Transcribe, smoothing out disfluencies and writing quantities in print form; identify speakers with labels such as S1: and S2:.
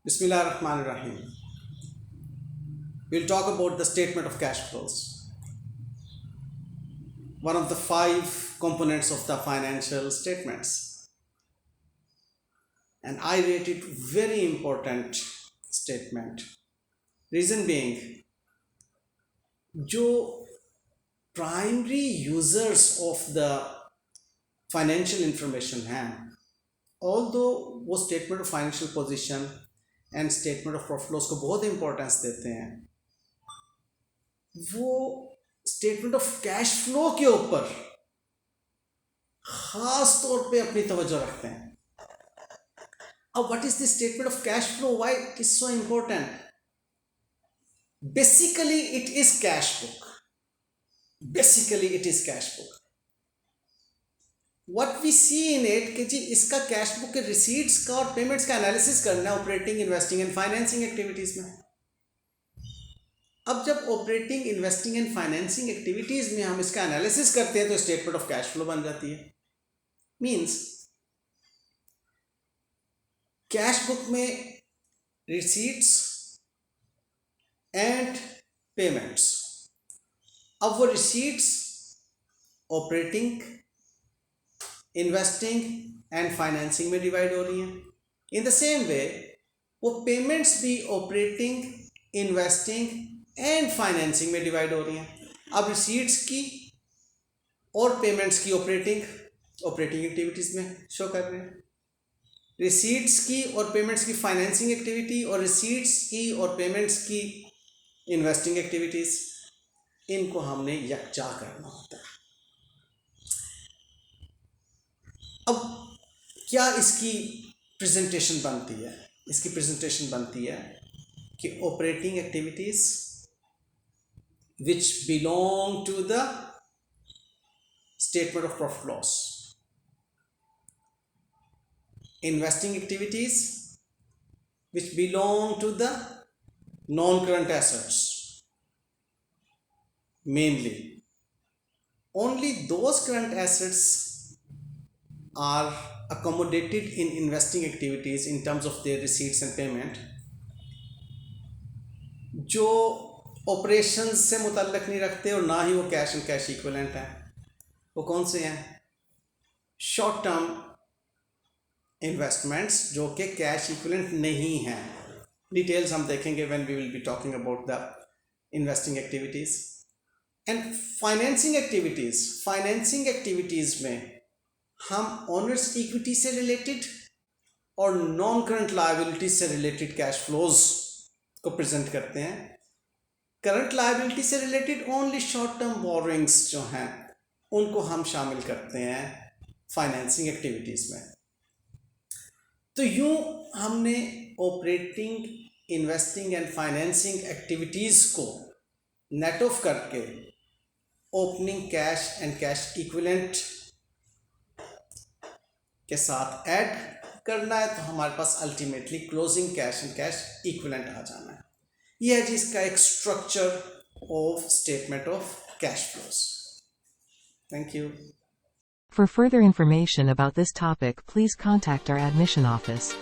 S1: Bismillahirrahmanirrahim. We'll talk about the statement of cash flows, one of the five components of the financial statements. And I rate it very important statement. Reason being, जो primary users of the financial information हैं, although वो statement of financial position and statement of profit loss को बहुत importance देते हैं, वो statement of cash flow के ऊपर खास तौर पे अपनी तवज्जो रखते हैं. अब what is the statement of cash flow, why it is so important? Basically it is cash book. Basically it is cash book. What we see in it कि जी इसका कैश बुक के रिसीट्स का और पेमेंट्स का analysis करना है operating, investing and financing activities में. अब जब operating, investing and financing activities में हम इसका एनालिसिस करते हैं तो स्टेटमेंट ऑफ कैश फ्लो बन जाती है. मींस कैश बुक में रिसीट्स एंड पेमेंट्स, अब वो receipts operating, investing and financing में डिवाइड हो रही हैं. इन द सेम वे वो पेमेंट्स भी ऑपरेटिंग, इन्वेस्टिंग एंड फाइनेंसिंग में डिवाइड हो रही हैं. अब रिसीट्स की और पेमेंट्स की ऑपरेटिंग एक्टिविटीज़ में शो कर रहे हैं, रिसीट्स की और पेमेंट्स की फाइनेंसिंग एक्टिविटी और रिसीट्स की और पेमेंट्स की इन्वेस्टिंग एक्टिविटीज़, इनको हमने यकजा करना होता है. अब क्या इसकी प्रेजेंटेशन बनती है? इसकी प्रेजेंटेशन बनती है कि operating activities which belong to the statement of profit loss, investing activities which belong to the non current assets, mainly only those current assets are accommodated in investing activities in terms of their receipts and payment, जो operations से मुतल्लिक नहीं रखते और ना ही वो cash and cash equivalent हैं. वो कौन से हैं? शॉर्ट टर्म इन्वेस्टमेंट्स जो कि कैश इक्विवेलेंट नहीं हैं. डिटेल्स हम देखेंगे when we will be talking about the investing activities. And financing activities में हम ऑनर्स इक्विटी से रिलेटेड और नॉन करंट लायबिलिटी से रिलेटेड कैश फ्लोज को प्रेजेंट करते हैं. करंट लायबिलिटी से related only short term borrowings जो हैं उनको हम शामिल करते हैं फाइनेंसिंग एक्टिविटीज़ में. तो यूँ हमने operating, investing and financing activities को नेट ऑफ करके opening cash and cash equivalent के साथ ऐड करना है, तो हमारे पास ultimately closing cash and cash equivalent आ जाना है. यह है जी इसका एक structure of statement of cash flows. Thank you.
S2: For further information about this topic, please contact our admission office.